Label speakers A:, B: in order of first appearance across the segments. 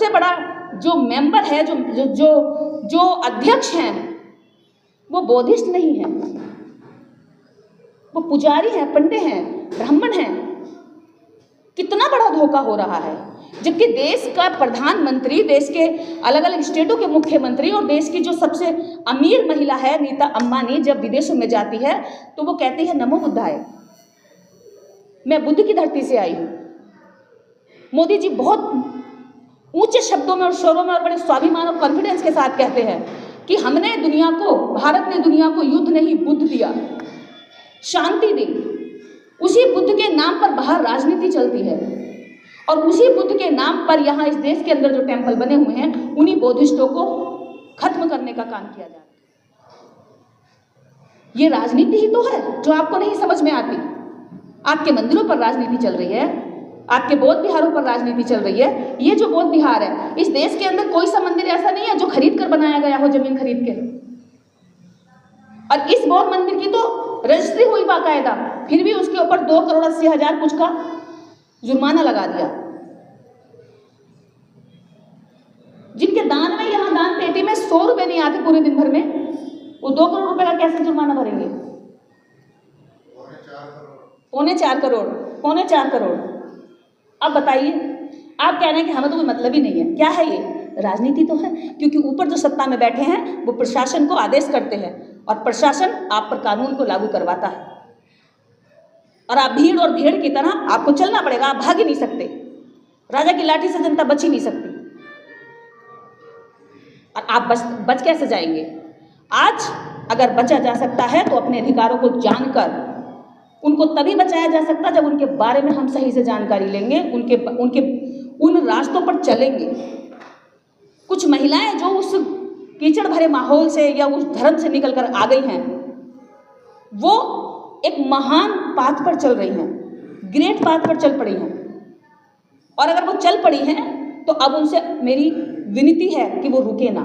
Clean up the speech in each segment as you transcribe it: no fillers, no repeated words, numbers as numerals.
A: सबसे बड़ा जो मेंबर है, जो जो जो, जो अध्यक्ष हैं, वो बौद्धिस्ट नहीं है, वो पुजारी हैं, पंडित हैं, ब्राह्मण हैं। कितना बड़ा धोखा हो रहा है। जबकि देश का प्रधानमंत्री, देश के अलग अलग स्टेटों के मुख्यमंत्री और देश की जो सबसे अमीर महिला है नीता अंबानी, जब विदेशों में जाती है तो वो कहती है नमो बुद्धाय, मैं बुद्ध की धरती से आई हूँ। मोदी जी बहुत ऊंचे शब्दों में और स्वरों में और बड़े स्वाभिमान और कॉन्फिडेंस के साथ कहते हैं कि हमने दुनिया को, भारत ने दुनिया को युद्ध नहीं बुद्ध दिया, शांति दी। उसी बुद्ध के नाम पर बाहर राजनीति चलती है और उसी बुद्ध के नाम पर यहाँ इस देश के अंदर जो टेम्पल बने हुए हैं उन्हीं बौद्धिस्टों को खत्म करने का काम किया जा रहा है। ये राजनीति ही तो है जो आपको नहीं समझ में आती। आपके मंदिरों पर राजनीति चल रही है, आपके बौद्ध विहारों पर राजनीति चल रही है। ये जो बौद्ध विहार है, इस देश के अंदर कोई सा मंदिर ऐसा नहीं है जो खरीद कर बनाया गया हो, जमीन खरीद के। और इस बौद्ध मंदिर की तो रजिस्ट्री हुई बाकायदा, फिर भी उसके ऊपर 2,80,00,000 कुछ का जुर्माना लगा दिया। जिनके दान में, यहाँ दान पेटी में 100 रुपए नहीं आते पूरे दिन भर में, वो 2 करोड़ रुपए का कैसे जुर्माना भरेंगे? 4.25 करोड़। अब बताइए, आप कह रहे हैं कि हमें तो कोई मतलब ही नहीं है। क्या है ये? राजनीति तो है, क्योंकि ऊपर जो सत्ता में बैठे हैं वो प्रशासन को आदेश करते हैं और प्रशासन आप पर कानून को लागू करवाता है और आप भीड़ और भेड़ की तरह आपको चलना पड़ेगा, आप भाग ही नहीं सकते। राजा की लाठी से जनता बच ही नहीं सकती। और आप बच कैसे जाएंगे? आज अगर बचा जा सकता है तो अपने अधिकारों को जानकर उनको तभी बचाया जा सकता जब उनके बारे में हम सही से जानकारी लेंगे, उन रास्तों पर चलेंगे। कुछ महिलाएं जो उस कीचड़ भरे माहौल से या उस धर्म से निकल कर आ गई हैं, वो एक महान पाथ पर चल रही हैं, ग्रेट पाथ पर चल पड़ी हैं। और अगर वो चल पड़ी हैं तो अब उनसे मेरी विनती है कि वो रुके ना।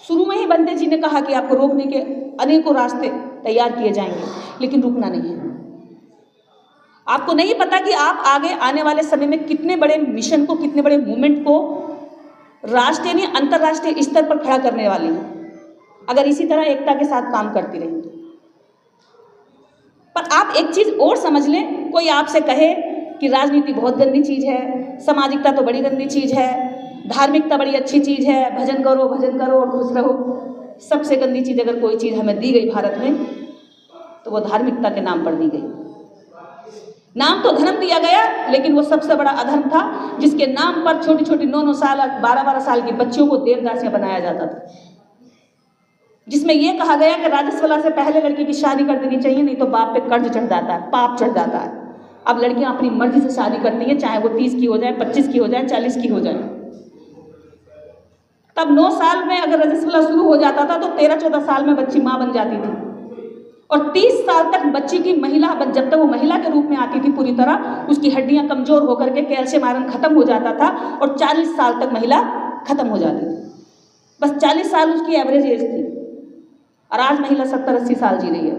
A: शुरू में ही बंदे जी ने कहा कि आपको रोकने के अनेकों रास्ते तैयार किए जाएंगे, लेकिन रुकना नहीं है। आपको नहीं पता कि आप आगे आने वाले समय में कितने बड़े मिशन को, कितने बड़े मूवमेंट को राष्ट्रीय नहीं अंतर्राष्ट्रीय स्तर पर खड़ा करने वाली हैं, अगर इसी तरह एकता के साथ काम करती रही। पर आप एक चीज और समझ लें, कोई आपसे कहे कि राजनीति बहुत गंदी चीज है, सामाजिकता तो बड़ी गंदी चीज है, धार्मिकता बड़ी अच्छी चीज है, भजन करो और खुश रहो। सबसे गंदी चीज अगर कोई चीज हमें दी गई भारत में तो वो धार्मिकता के नाम पर दी गई। नाम तो धर्म दिया गया, लेकिन वो सबसे बड़ा अधर्म था जिसके नाम पर छोटी छोटी 9-9 साल 12-12 साल की बच्चियों को देवदासियां बनाया जाता था, जिसमें यह कहा गया कि राजस्वला से पहले लड़की की शादी कर देनी चाहिए, नहीं तो बाप पे कर्ज चढ़ जाता है, पाप चढ़ जाता है। अब लड़कियां अपनी मर्जी से शादी करती हैं, चाहे वो 30 की हो जाए, 25 की हो जाए, 40 की हो जाए। तब 9 साल में अगर रजस्वला शुरू हो जाता था तो 13-14 साल में बच्ची माँ बन जाती थी और 30 साल तक बच्ची की महिला, जब तक वो महिला के रूप में आती थी पूरी तरह, उसकी हड्डियां कमजोर होकर के कैल्शियम आयरन खत्म हो जाता था और 40 साल तक महिला खत्म हो जाती थी। बस 40 साल उसकी एवरेज एज थी और आज महिला 70-80 साल जी रही है।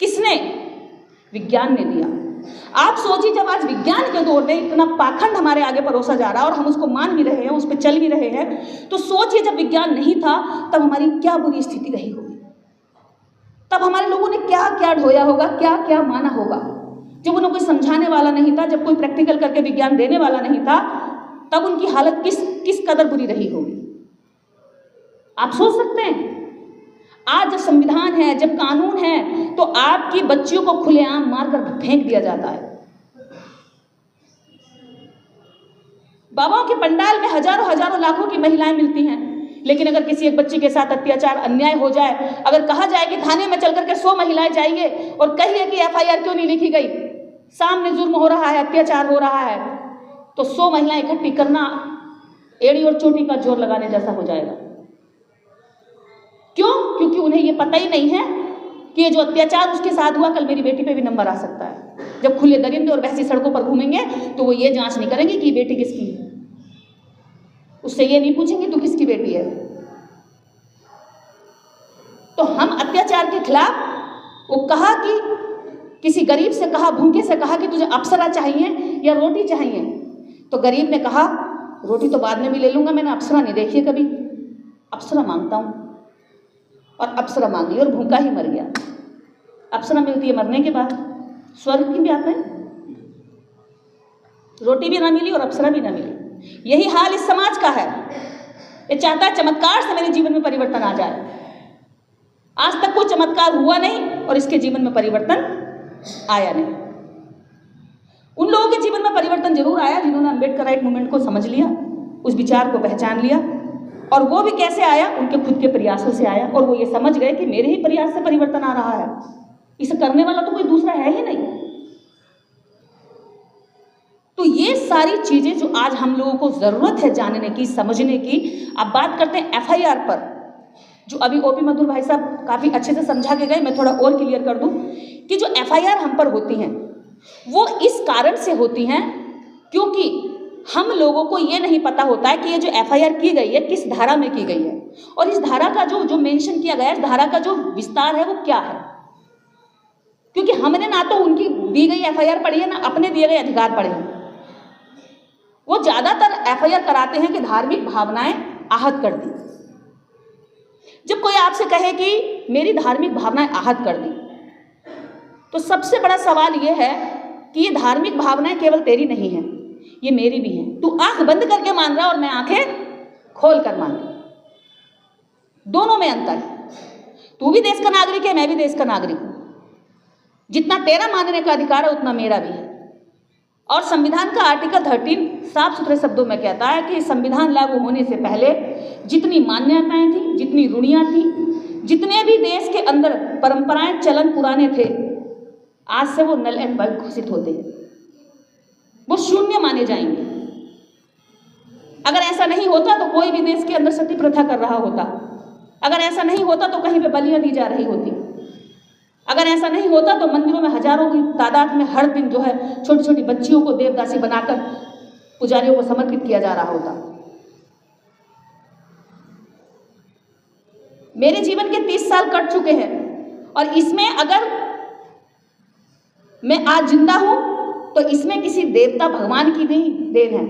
A: किसने? विज्ञान ने दिया। आप सोचिए, जब आज विज्ञान के दौर में इतना पाखंड हमारे आगे परोसा जा रहा है और हम उसको मान भी रहे हैं, उस पर चल भी रहे हैं, तो सोचिए जब विज्ञान नहीं था तब हमारी क्या बुरी स्थिति रही होगी। तब हमारे लोगों ने क्या क्या ढोया होगा, क्या क्या माना होगा। जब उन्हें कोई समझाने वाला नहीं था, जब कोई प्रैक्टिकल करके विज्ञान देने वाला नहीं था, तब उनकी हालत किस कदर बुरी रही होगी। आप सोच सकते हैं। आज जब संविधान है, जब कानून है, तो आपकी बच्चियों को खुलेआम मारकर फेंक दिया जाता है। बाबाओं के पंडाल में हजारों लाखों की महिलाएं मिलती हैं, लेकिन अगर किसी एक बच्ची के साथ अत्याचार अन्याय हो जाए, अगर कहा जाए कि थाने में चल करके 100 महिलाएं जाइए और कहिए कि FIR क्यों नहीं लिखी गई, सामने जुर्म हो रहा है, अत्याचार हो रहा है, तो 100 महिलाएं इकट्ठी करना एड़ी और चोटी का जोर लगाने जैसा हो जाएगा। क्यों? क्योंकि उन्हें ये पता ही नहीं है कि ये जो अत्याचार उसके साथ हुआ, कल मेरी बेटी पे भी नंबर आ सकता है। जब खुले दरिंदे और वैसी सड़कों पर घूमेंगे तो वो ये जांच नहीं करेंगे कि बेटी किसकी है, उससे ये नहीं पूछेंगे तू किसकी बेटी है। तो हम अत्याचार के खिलाफ, वो कहा कि किसी गरीब से कहा, भूखे से कहा कि तुझे अप्सरा चाहिए या रोटी चाहिए, तो गरीब ने कहा रोटी तो बाद में भी ले लूँगा, मैंने अप्सरा नहीं देखी है कभी, अप्सरा मांगता हूँ। और अप्सरा मांगी और भूखा ही मर गया। अप्सरा मिलती है मरने के बाद, स्वर्ग की भी आता है, रोटी भी ना मिली और अप्सरा भी ना मिली। यही हाल इस समाज का है। ये चाहता है चमत्कार से मेरे जीवन में परिवर्तन आ जाए। आज तक कोई चमत्कार हुआ नहीं और इसके जीवन में परिवर्तन आया नहीं। उन लोगों के जीवन में परिवर्तन जरूर आया जिन्होंने अम्बेडकराइट मूवमेंट को समझ लिया, उस विचार को पहचान लिया। और वो भी कैसे आया? उनके खुद के प्रयासों से आया। और वो ये समझ गए कि मेरे ही प्रयास से परिवर्तन आ रहा है, इसे करने वाला तो कोई दूसरा है ही नहीं। तो ये सारी चीजें जो आज हम लोगों को जरूरत है जानने की, समझने की। अब बात करते हैं एफआईआर पर, जो अभी ओपी मधुर भाई साहब काफी अच्छे से समझा के गए। मैं थोड़ा और क्लियर कर दूं कि जो एफआईआर हम पर होती हैं वो इस कारण से होती हैं क्योंकि हम लोगों को ये नहीं पता होता है कि ये जो एफआईआर की गई है किस धारा में की गई है, और इस धारा का जो मेंशन किया गया है, इस धारा का जो विस्तार है वो क्या है। क्योंकि हमने ना तो उनकी दी गई एफआईआर पढ़ी है, ना अपने दिए गए अधिकार पढ़े हैं। वो ज्यादातर एफआईआर कराते हैं कि धार्मिक भावनाएं आहत कर दी। जब कोई आपसे कहे कि मेरी धार्मिक भावनाएं आहत कर दी, तो सबसे बड़ा सवाल यह है कि ये धार्मिक भावनाएं केवल तेरी नहीं है, ये मेरी भी है। तू आंख बंद करके मान रहा और मैं आंखें खोल कर मान रही, दोनों में अंतर है। तू भी देश का नागरिक है, मैं भी देश का नागरिक हूं। जितना तेरा मानने का अधिकार है उतना मेरा भी है। और संविधान का आर्टिकल 13 साफ सुथरे शब्दों में कहता है कि संविधान लागू होने से पहले जितनी मान्यताएं थी, जितनी रूढ़ियां थी, जितने भी देश के अंदर परंपराएं चलन पुराने थे, आज से वो नल एंड वॉइड घोषित होते हैं, वो शून्य माने जाएंगे। अगर ऐसा नहीं होता तो कोई भी देश के अंदर सती प्रथा कर रहा होता। अगर ऐसा नहीं होता तो कहीं पे बलियां दी जा रही होती। अगर ऐसा नहीं होता तो मंदिरों में हजारों की तादाद में हर दिन जो है छोटी छोटी बच्चियों को देवदासी बनाकर पुजारियों को समर्पित किया जा रहा होता। मेरे जीवन के 30 साल कट चुके हैं और इसमें अगर मैं आज जिंदा हूं तो इसमें किसी देवता भगवान की नहीं देन है,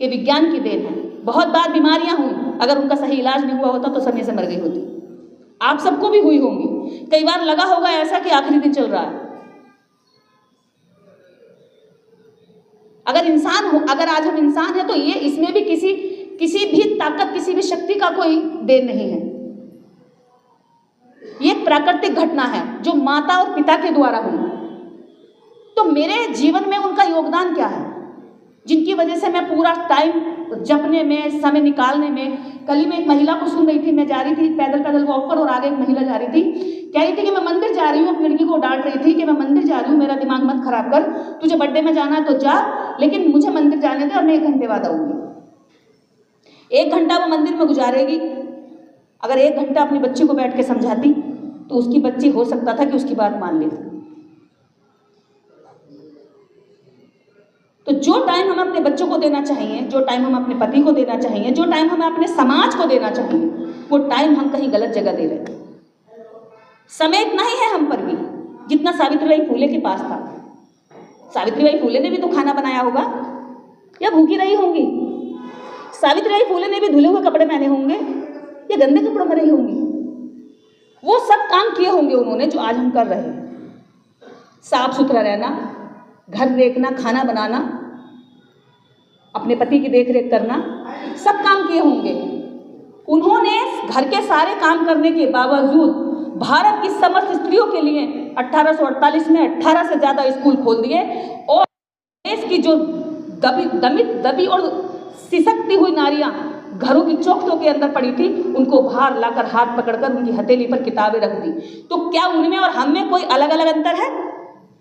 A: ये विज्ञान की देन है। बहुत बार बीमारियां हुई, अगर उनका सही इलाज नहीं हुआ होता तो समय से मर गई होती। आप सबको भी हुई होंगी। कई बार लगा होगा ऐसा कि आखिरी दिन चल रहा है। अगर आज हम इंसान हैं तो ये इसमें भी किसी भी ताकत, किसी भी शक्ति का कोई देन नहीं है। ये प्राकृतिक घटना है जो माता और पिता के द्वारा हुई। तो मेरे जीवन में उनका योगदान क्या है, जिनकी वजह से मैं पूरा टाइम जपने में, समय निकालने में। कल ही मैं एक महिला को सुन रही थी, मैं जा रही थी पैदल वॉक पर और आगे एक महिला जा रही थी, कह रही थी कि मैं मंदिर जा रही हूँ। अपनी लड़की को डांट रही थी कि मैं मंदिर जा रही हूँ, मेरा दिमाग मत खराब कर, तुझे बर्थडे में जाना है तो जा, लेकिन मुझे मंदिर जाने दे और मैं 1 घंटे बाद आऊँगी। 1 घंटा वो मंदिर में गुजारेगी। अगर 1 घंटा अपनी बच्ची को बैठ के समझाती तो उसकी बच्ची हो सकता था कि उसकी बात मान लेती। तो जो टाइम हम अपने बच्चों को देना चाहिए, जो टाइम हम अपने पति को देना चाहिए, जो टाइम हमें अपने समाज को देना चाहिए, वो टाइम हम कहीं गलत जगह दे रहे हैं। समय इतना ही है हम पर भी जितना सावित्रीबाई फूले के पास था। सावित्रीबाई फूले ने भी तो खाना बनाया होगा या भूखी रही होंगी। सावित्रीबाई फूले ने भी धुले हुए कपड़े पहने होंगे या गंदे कपड़ों में रही होंगी। वो सब काम किए होंगे उन्होंने जो आज हम कर रहे हैं। साफ सुथरा रहना, घर देखना, खाना बनाना, अपने पति की देखरेख करना, सब काम किए होंगे। उन्होंने घर के सारे काम करने के बावजूद भारत की समस्त स्त्रियों के लिए 1848 में 18 से ज्यादा स्कूल खोल दिए और देश की जो दबी और सिसकती हुई नारियां घरों की चौखटों के अंदर पड़ी थी, उनको बाहर लाकर हाथ पकड़कर उनकी हथेली पर किताबें रख दी। तो क्या उनमें और हम में कोई अलग अलग अंतर है?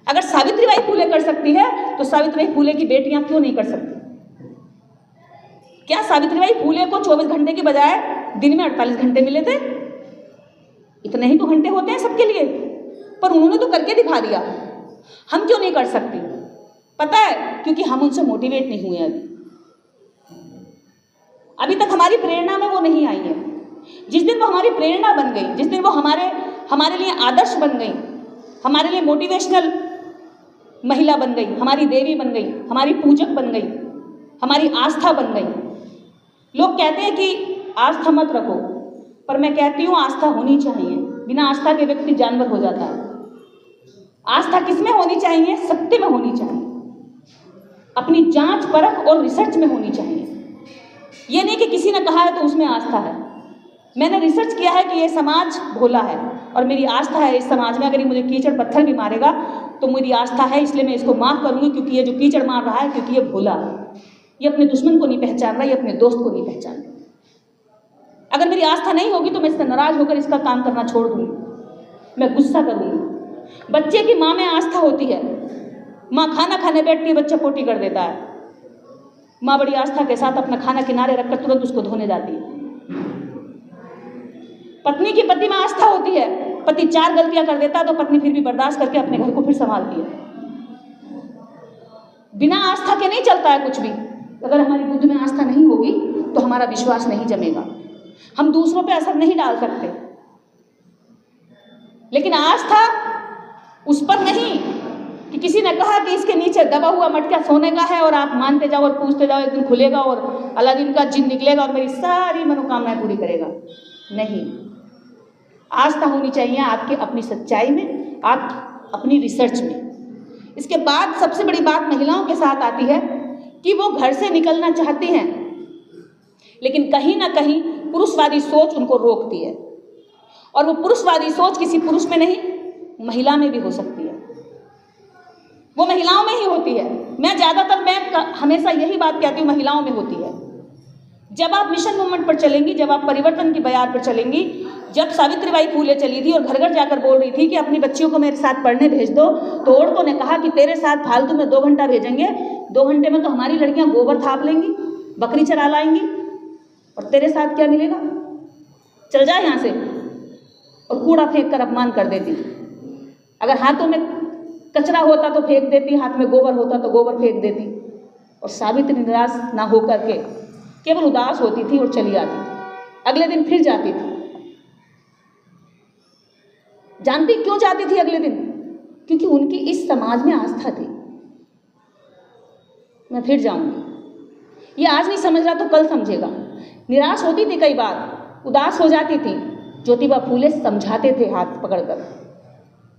A: अगर सावित्रीबाई फूले कर सकती है तो सावित्रीबाई फूले की बेटियां क्यों नहीं कर सकती? क्या सावित्रीबाई फूले को 24 घंटे के बजाय दिन में 48 घंटे मिले थे? इतने ही तो घंटे होते हैं सबके लिए, पर उन्होंने तो करके दिखा दिया। हम क्यों नहीं कर सकते? पता है, क्योंकि हम उनसे मोटिवेट नहीं हुए। अभी तक हमारी प्रेरणा में वो नहीं आई है। जिस दिन वो हमारी प्रेरणा बन गई, जिस दिन वो हमारे लिए आदर्श बन गई, हमारे लिए मोटिवेशनल महिला बन गई, हमारी देवी बन गई, हमारी पूजक बन गई, हमारी आस्था बन गई। लोग कहते हैं कि आस्था मत रखो, पर मैं कहती हूँ आस्था होनी चाहिए। बिना आस्था के व्यक्ति जानवर हो जाता है। आस्था किसमें होनी चाहिए? सत्य में होनी चाहिए, अपनी जांच परख और रिसर्च में होनी चाहिए। ये नहीं कि किसी ने कहा है तो उसमें आस्था है। मैंने रिसर्च किया है कि ये समाज भोला है और मेरी आस्था है इस समाज में। अगर ये मुझे कीचड़ पत्थर भी मारेगा तो मेरी आस्था है, इसलिए मैं इसको माफ़ करूँगी, क्योंकि ये जो कीचड़ मार रहा है, क्योंकि ये भोला है, ये अपने दुश्मन को नहीं पहचान रहा, ये अपने दोस्त को नहीं पहचान रहा। अगर मेरी आस्था नहीं होगी तो मैं इससे नाराज़ होकर इसका काम करना छोड़ दूँगी, मैं गुस्सा करूँगी। बच्चे की माँ में आस्था होती है। माँ खाना खाने बैठती है, बच्चा पोटी कर देता है, माँ बड़ी आस्था के साथ अपना खाना किनारे रखकर तुरंत उसको धोने जाती है। पत्नी की पति में आस्था होती है। पति 4 गलतियां कर देता है तो पत्नी फिर भी बर्दाश्त करके अपने घर को फिर संभालती है। बिना आस्था के नहीं चलता है कुछ भी। अगर हमारी बुद्धि में आस्था नहीं होगी तो हमारा विश्वास नहीं जमेगा, हम दूसरों पे असर नहीं डाल सकते। लेकिन आस्था उस पर नहीं कि किसी ने कहा कि इसके नीचे दबा हुआ मटका सोने का है और आप मानते जाओ और पूछते जाओ, एक दिन खुलेगा और अलादीन का जिन निकलेगा और मेरी सारी मनोकामनाएं पूरी करेगा। नहीं, आस्था होनी चाहिए आपके अपनी सच्चाई में, आप अपनी रिसर्च में। इसके बाद सबसे बड़ी बात महिलाओं के साथ आती है कि वो घर से निकलना चाहती हैं, लेकिन कहीं ना कहीं पुरुषवादी सोच उनको रोकती है। और वो पुरुषवादी सोच किसी पुरुष में नहीं, महिला में भी हो सकती है, वो महिलाओं में ही होती है। मैं हमेशा यही बात कहती हूँ, महिलाओं में होती है। जब आप मिशन मूवमेंट पर चलेंगी, जब आप परिवर्तन की बयार पर चलेंगी, जब सावित्रीबाई फूले चली थी और घर घर जाकर बोल रही थी कि अपनी बच्चियों को मेरे साथ पढ़ने भेज दो, तो औरतों ने कहा कि तेरे साथ फालतू में 2 घंटा भेजेंगे, 2 घंटे में तो हमारी लड़कियां गोबर थाप लेंगी, बकरी चरा लाएंगी, और तेरे साथ क्या मिलेगा, चल जाए यहाँ से। और कूड़ा फेंक कर अपमान कर देती। अगर हाथों में कचरा होता तो फेंक देती, हाथ में गोबर होता तो गोबर फेंक देती। और सावित्री निराश ना होकर के केवल उदास होती थी और चली आती थी, अगले दिन फिर जाती थी। जानती क्यों जाती थी अगले दिन? क्योंकि उनकी इस समाज में आस्था थी, मैं फिर जाऊंगी। ये आज नहीं समझ रहा तो कल समझेगा। निराश होती थी, कई बार उदास हो जाती थी। ज्योतिबा फूले समझाते थे हाथ पकड़कर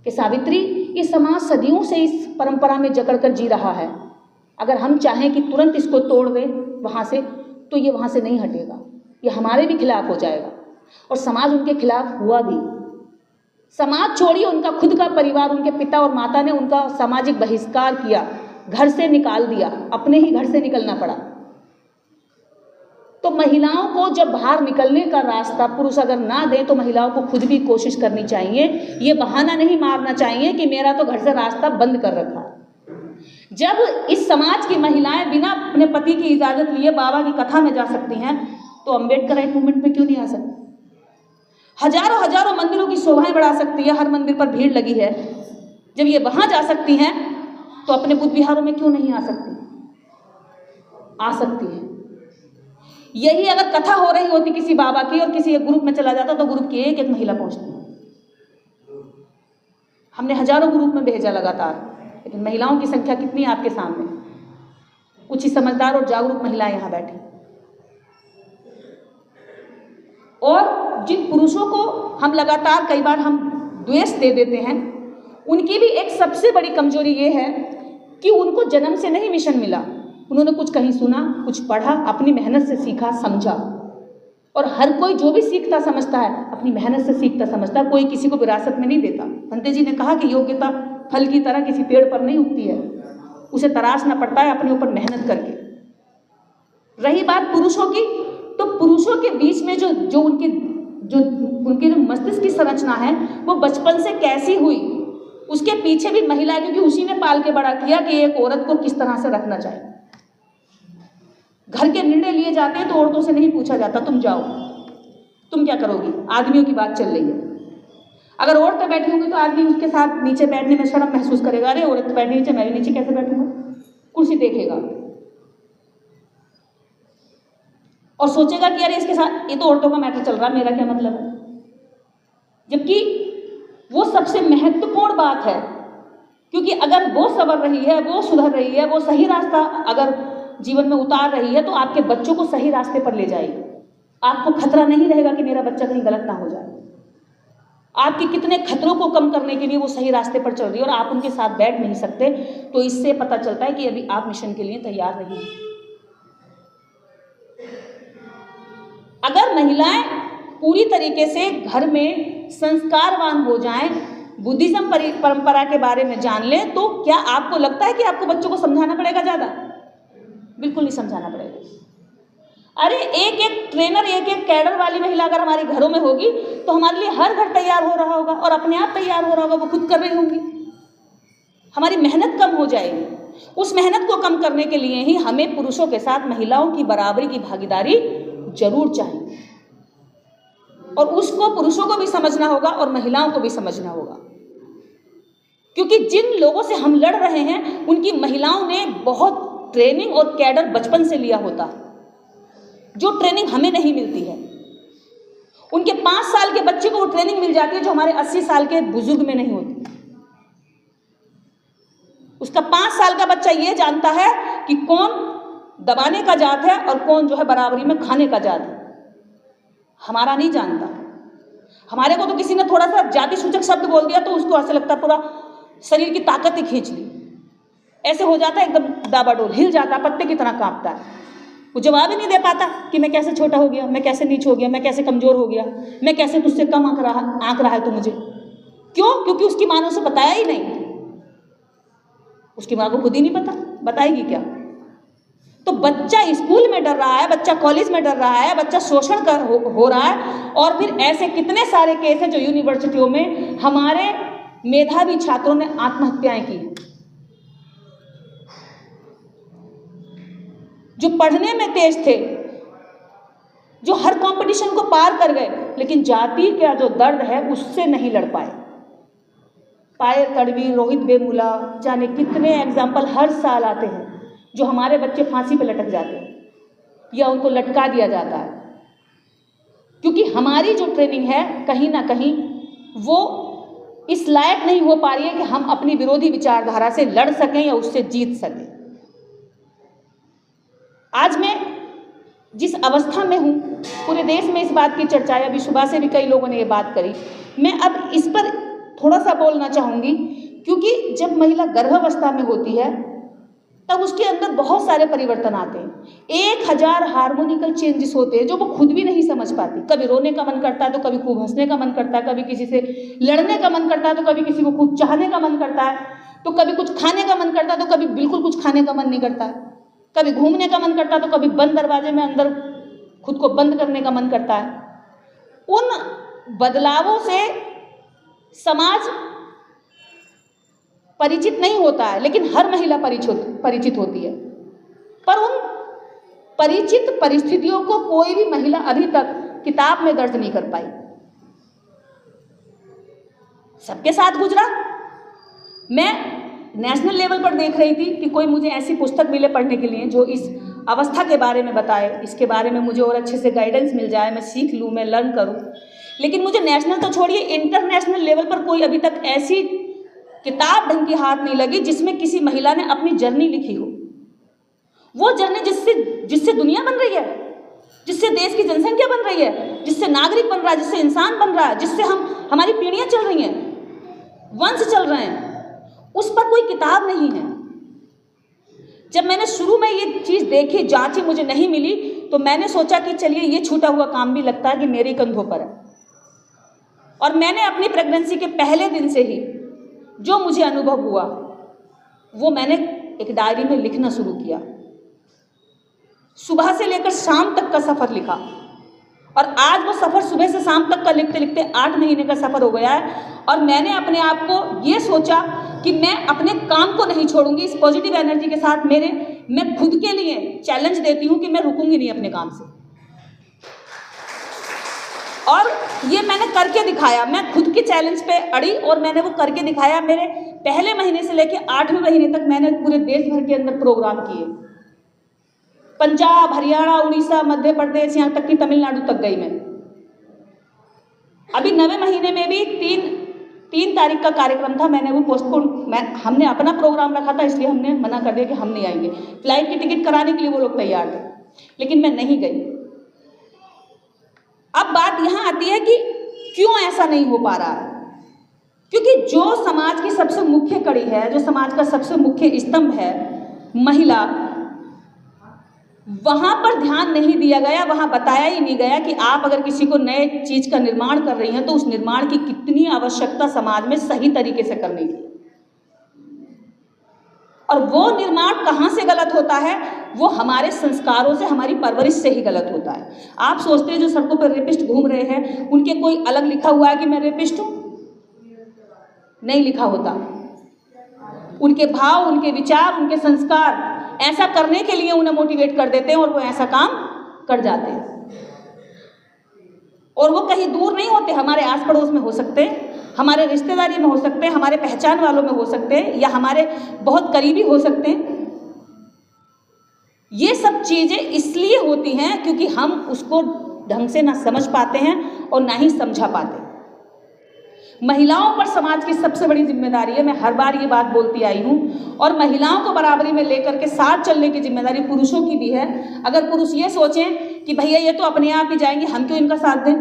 A: कि सावित्री, ये समाज सदियों से इस परंपरा में जकड़कर जी रहा है। अगर हम चाहें कि तुरंत इसको तोड़ दें वहाँ से, तो ये वहाँ से नहीं हटेगा, ये हमारे भी खिलाफ हो जाएगा। और समाज उनके खिलाफ हुआ भी। समाज छोड़िए, उनका खुद का परिवार, उनके पिता और माता ने उनका सामाजिक बहिष्कार किया, घर से निकाल दिया, अपने ही घर से निकलना पड़ा। तो महिलाओं को जब बाहर निकलने का रास्ता पुरुष अगर ना दे तो महिलाओं को खुद भी कोशिश करनी चाहिए। ये बहाना नहीं मारना चाहिए कि मेरा तो घर से रास्ता बंद कर रखा है। जब इस समाज की महिलाएं बिना अपने पति की इजाज़त लिए बाबा की कथा में जा सकती हैं, तो अम्बेडकर मूवमेंट में क्यों नहीं आ सकती? हजारों हजारों मंदिरों की शोभाएं बढ़ा सकती है, हर मंदिर पर भीड़ लगी है। जब ये वहां जा सकती हैं तो अपने बुद्ध विहारों में क्यों नहीं आ सकती? आ सकती है। यही अगर कथा हो रही होती किसी बाबा की और किसी एक ग्रुप में चला जाता तो ग्रुप की एक एक महिला पहुंचती। हमने हजारों ग्रुप में भेजा लगातार, लेकिन महिलाओं की संख्या कितनी है आपके सामने? कुछ ही समझदार और जागरूक महिलाएं यहाँ बैठी। और जिन पुरुषों को हम लगातार कई बार हम द्वेष दे देते हैं, उनकी भी एक सबसे बड़ी कमजोरी ये है कि उनको जन्म से नहीं मिशन मिला। उन्होंने कुछ कहीं सुना, कुछ पढ़ा, अपनी मेहनत से सीखा, समझा। और हर कोई जो भी सीखता समझता है अपनी मेहनत से सीखता समझता, कोई किसी को विरासत में नहीं देता। पंडित जी ने कहा कि योग्यता फल की तरह किसी पेड़ पर नहीं उगती है, उसे तराशना पड़ता है अपने ऊपर मेहनत करके। रही बात पुरुषों की, तो पुरुषों के बीच में जो उनके मस्तिष्क की संरचना है वो बचपन से कैसी हुई, उसके पीछे भी महिला, क्योंकि उसी ने पाल के बड़ा किया कि एक औरत को किस तरह से रखना चाहिए। घर के निर्णय लिए जाते हैं तो औरतों से नहीं पूछा जाता तुम जाओ, तुम क्या करोगी, आदमियों की बात चल रही है। अगर औरतें बैठी होंगी तो आदमी उसके साथ नीचे बैठने में शर्म महसूस करेगा, अरे औरत बैठने नीचे, मैं भी नीचे कैसे बैठूंगा, कुर्सी देखेगा और सोचेगा कि अरे इसके साथ ये तो औरतों का मैटर चल रहा, मेरा क्या मतलब है। जबकि वो सबसे महत्वपूर्ण बात है क्योंकि अगर वो संवर रही है, वो सुधर रही है, वो सही रास्ता अगर जीवन में उतार रही है, तो आपके बच्चों को सही रास्ते पर ले जाएगी। आपको खतरा नहीं रहेगा कि मेरा बच्चा कहीं गलत ना हो जाए। आपके कितने खतरों को कम करने के लिए वो सही रास्ते पर चल रही है और आप उनके साथ बैठ नहीं सकते, तो इससे पता चलता है कि अभी आप मिशन के लिए तैयार नहीं हैं। अगर महिलाएं पूरी तरीके से घर में संस्कारवान हो जाएं, बुद्धिज्म परंपरा के बारे में जान लें, तो क्या आपको लगता है कि आपको बच्चों को समझाना पड़ेगा ज़्यादा? बिल्कुल नहीं समझाना पड़ेगा। अरे एक एक ट्रेनर, एक एक कैडर वाली महिला अगर हमारे घरों में होगी तो हमारे लिए हर घर तैयार हो रहा होगा और अपने आप तैयार हो रहा होगा, वो खुद कर रही होंगी। हमारी मेहनत कम हो जाएगी। उस मेहनत को कम करने के लिए ही हमें पुरुषों के साथ महिलाओं की बराबरी की भागीदारी जरूर चाहिए, और उसको पुरुषों को भी समझना होगा और महिलाओं को भी समझना होगा। क्योंकि जिन लोगों से हम लड़ रहे हैं उनकी महिलाओं ने बहुत ट्रेनिंग और कैडर बचपन से लिया होता है, जो ट्रेनिंग हमें नहीं मिलती है। उनके 5 साल के बच्चे को वो ट्रेनिंग मिल जाती है जो हमारे 80 साल के बुजुर्ग में नहीं होती। उसका 5 साल का बच्चा ये जानता है कि कौन दबाने का जात है और कौन जो है बराबरी में खाने का जात है। हमारा नहीं जानता। हमारे को तो किसी ने थोड़ा सा जाति सूचक शब्द बोल दिया तो उसको ऐसे लगता है पूरा शरीर की ताकत ही खींच ली, ऐसे हो जाता है, एकदम दाबाडोल हिल जाता, पत्ते की तरह कांपता है। वो जवाब ही नहीं दे पाता कि मैं कैसे छोटा हो गया, मैं कैसे नीच हो गया, मैं कैसे कमजोर हो गया, मैं कैसे तुझसे कम आंक रहा है तो मुझे क्यों? क्योंकि उसकी माँ ने उसे बताया ही नहीं। उसकी माँ को खुद ही नहीं पता, बताएगी क्या? तो बच्चा स्कूल में डर रहा है, बच्चा कॉलेज में डर रहा है, बच्चा शोषण हो रहा है। और फिर ऐसे कितने सारे केस हैं जो यूनिवर्सिटियों में हमारे मेधावी छात्रों ने आत्महत्याएं की, जो पढ़ने में तेज थे, जो हर कंपटीशन को पार कर गए, लेकिन जाति का जो दर्द है उससे नहीं लड़ पाए। पायल तड़वी, रोहित वेमुला, जाने कितने एग्जाम्पल हर साल आते हैं जो हमारे बच्चे फांसी पे लटक जाते हैं या उनको लटका दिया जाता है, क्योंकि हमारी जो ट्रेनिंग है कहीं ना कहीं वो इस लायक नहीं हो पा रही है कि हम अपनी विरोधी विचारधारा से लड़ सकें या उससे जीत सकें। आज मैं जिस अवस्था में हूँ, पूरे देश में इस बात की चर्चा है, अभी सुबह से भी कई लोगों ने ये बात करी। मैं अब इस पर थोड़ा सा बोलना चाहूँगी, क्योंकि जब महिला गर्भावस्था में होती है तब उसके अंदर बहुत सारे परिवर्तन आते हैं। 1000 हार्मोनिकल चेंजेस होते हैं जो वो खुद भी नहीं समझ पाती। कभी रोने का मन करता है तो कभी खूब हंसने का मन करता है, कभी किसी से लड़ने का मन करता है तो कभी किसी को खूब चाहने का मन करता है, तो कभी कुछ खाने का मन करता है तो कभी बिल्कुल कुछ खाने का मन नहीं करता है, कभी घूमने का मन करता है तो कभी बंद दरवाजे में अंदर खुद को बंद करने का मन करता है। उन बदलावों से समाज परिचित नहीं होता है, लेकिन हर महिला परिचित होती है। पर उन परिचित परिस्थितियों को कोई भी महिला अभी तक किताब में दर्ज नहीं कर पाई। सबके साथ गुजरा। मैं नेशनल लेवल पर देख रही थी कि कोई मुझे ऐसी पुस्तक मिले पढ़ने के लिए जो इस अवस्था के बारे में बताए, इसके बारे में मुझे और अच्छे से गाइडेंस मिल जाए, मैं सीख लूँ, मैं लर्न करूँ। लेकिन मुझे नेशनल तो छोड़िए, इंटरनेशनल लेवल पर कोई अभी तक ऐसी किताब ढंग की हाथ नहीं लगी जिसमें किसी महिला ने अपनी जर्नी लिखी हो। वो जर्नी जिससे दुनिया बन रही है, जिससे देश की जनसंख्या बन रही है, जिससे नागरिक बन रहा है, जिससे इंसान बन रहा है, जिससे हमारी पीढ़ियां चल रही हैं, वंश चल रहे हैं, उस पर कोई किताब नहीं है। जब मैंने शुरू में ये चीज़ देखी, जांची, मुझे नहीं मिली, तो मैंने सोचा कि चलिए ये छूटा हुआ काम भी लगता है कि मेरे कंधों पर है। और मैंने अपनी प्रेगनेंसी के पहले दिन से ही जो मुझे अनुभव हुआ वो मैंने एक डायरी में लिखना शुरू किया। सुबह से लेकर शाम तक का सफ़र लिखा, और आज वो सफ़र सुबह से शाम तक का लिखते लिखते 8 महीने का सफ़र हो गया है। और मैंने अपने आप को ये सोचा कि मैं अपने काम को नहीं छोड़ूंगी। इस पॉजिटिव एनर्जी के साथ मैं खुद के लिए चैलेंज देती हूँ कि मैं रुकूंगी नहीं अपने काम से। और ये मैंने करके दिखाया। मैं खुद के चैलेंज पे अड़ी और मैंने वो करके दिखाया। मेरे पहले महीने से लेकर 8वें महीने तक मैंने पूरे देश भर के अंदर प्रोग्राम किए। पंजाब, हरियाणा, उड़ीसा, मध्य प्रदेश, यहाँ तक कि तमिलनाडु तक गई मैं। अभी 9वें महीने में भी 3 3 तारीख का कार्यक्रम था, मैंने वो पोस्टपोन, हमने अपना प्रोग्राम रखा था, इसलिए हमने मना कर दिया कि हम नहीं आएंगे। फ्लाइट की टिकट कराने के लिए वो लोग तैयार थे, लेकिन मैं नहीं गई। अब बात यहाँ आती है कि क्यों ऐसा नहीं हो पा रहा है? क्योंकि जो समाज की सबसे मुख्य कड़ी है, जो समाज का सबसे मुख्य स्तंभ है, महिला, वहां पर ध्यान नहीं दिया गया। वहां बताया ही नहीं गया कि आप अगर किसी को नए चीज का निर्माण कर रही हैं तो उस निर्माण की कितनी आवश्यकता समाज में सही तरीके से करने की। और वो निर्माण कहाँ से गलत होता है? वो हमारे संस्कारों से, हमारी परवरिश से ही गलत होता है। आप सोचते हैं जो सड़कों पर रेपिस्ट घूम रहे हैं उनके कोई अलग लिखा हुआ है कि मैं रेपिस्ट हूं? नहीं लिखा होता। उनके भाव, उनके विचार, उनके संस्कार ऐसा करने के लिए उन्हें मोटिवेट कर देते हैं और वो ऐसा काम कर जाते हैं। और वो कहीं दूर नहीं होते, हमारे आस पड़ोस में हो सकते हैं, हमारे रिश्तेदारी में हो सकते हैं, हमारे पहचान वालों में हो सकते हैं, या हमारे बहुत करीबी हो सकते हैं। ये सब चीजें इसलिए होती हैं क्योंकि हम उसको ढंग से ना समझ पाते हैं और ना ही समझा पाते। महिलाओं पर समाज की सबसे बड़ी जिम्मेदारी है, मैं हर बार ये बात बोलती आई हूँ, और महिलाओं को बराबरी में लेकर के साथ चलने की जिम्मेदारी पुरुषों की भी है। अगर पुरुष ये सोचें कि भैया ये तो अपने आप ही जाएंगे, हम क्यों इनका साथ दें,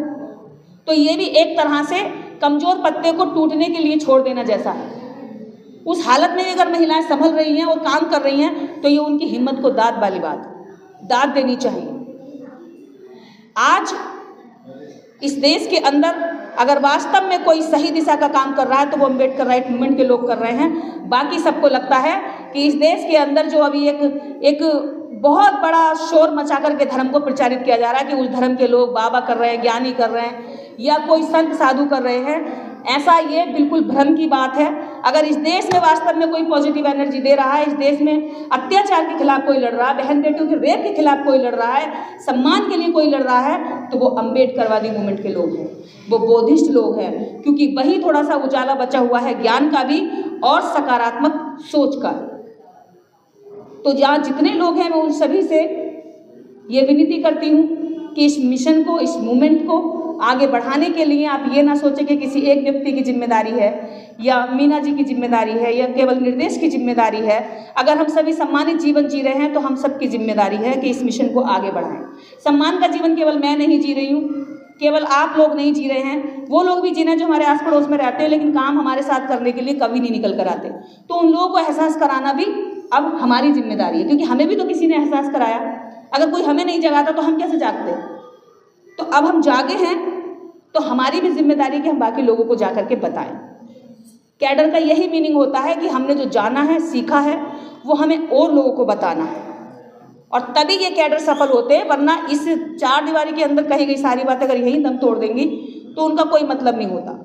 A: तो ये भी एक तरह से कमजोर पत्ते को टूटने के लिए छोड़ देना जैसा है। उस हालत में अगर महिलाएं संभल रही हैं और काम कर रही हैं तो ये उनकी हिम्मत को दाद वाली बात, दाद देनी चाहिए। आज इस देश के अंदर अगर वास्तव में कोई सही दिशा का काम कर रहा है तो वो अम्बेडकर राइट मूवमेंट के लोग कर रहे हैं। बाकी सबको लगता है कि इस देश के अंदर जो अभी एक बहुत बड़ा शोर मचा करके धर्म को प्रचारित किया जा रहा है कि उस धर्म के लोग बाबा कर रहे हैं, ज्ञानी कर रहे हैं, या कोई संत साधु कर रहे हैं, ऐसा ये बिल्कुल भ्रम की बात है। अगर इस देश में वास्तव में कोई पॉजिटिव एनर्जी दे रहा है, इस देश में अत्याचार के खिलाफ कोई लड़ रहा है, बहन बेटियों के रेप के खिलाफ कोई लड़ रहा है, सम्मान के लिए कोई लड़ रहा है, तो वो अम्बेडकरवादी मूवमेंट के लोग हैं, वो बौद्धिस्ट लोग हैं, क्योंकि वही थोड़ा सा उजाला बचा हुआ है ज्ञान का भी और सकारात्मक सोच का। तो जहाँ जितने लोग हैं मैं उन सभी से ये विनती करती हूँ कि इस मिशन को, इस मूवमेंट को आगे बढ़ाने के लिए आप ये ना सोचें कि किसी एक व्यक्ति की जिम्मेदारी है या मीना जी की जिम्मेदारी है या केवल निर्देश की जिम्मेदारी है। अगर हम सभी सम्मानित जीवन जी रहे हैं तो हम सबकी जिम्मेदारी है कि इस मिशन को आगे बढ़ाएं। सम्मान का जीवन केवल मैं नहीं जी रही हूँ, केवल आप लोग नहीं जी रहे हैं, वो लोग भी जीने जो हमारे आस पड़ोस में रहते हैं लेकिन काम हमारे साथ करने के लिए कभी नहीं निकल कर आते। तो उन लोगों को एहसास कराना भी अब हमारी जिम्मेदारी है, क्योंकि हमें भी तो किसी ने एहसास कराया। अगर कोई हमें नहीं जगाता तो हम कैसे जागते? तो अब हम जागे हैं तो हमारी भी जिम्मेदारी है कि हम बाकी लोगों को जाकर के बताएं। कैडर का यही मीनिंग होता है कि हमने जो जाना है, सीखा है, वो हमें और लोगों को बताना है, और तभी ये कैडर सफल होते हैं। वरना इस चार दीवारी के अंदर कही गई सारी बातें अगर यही दम तोड़ देंगी तो उनका कोई मतलब नहीं होता।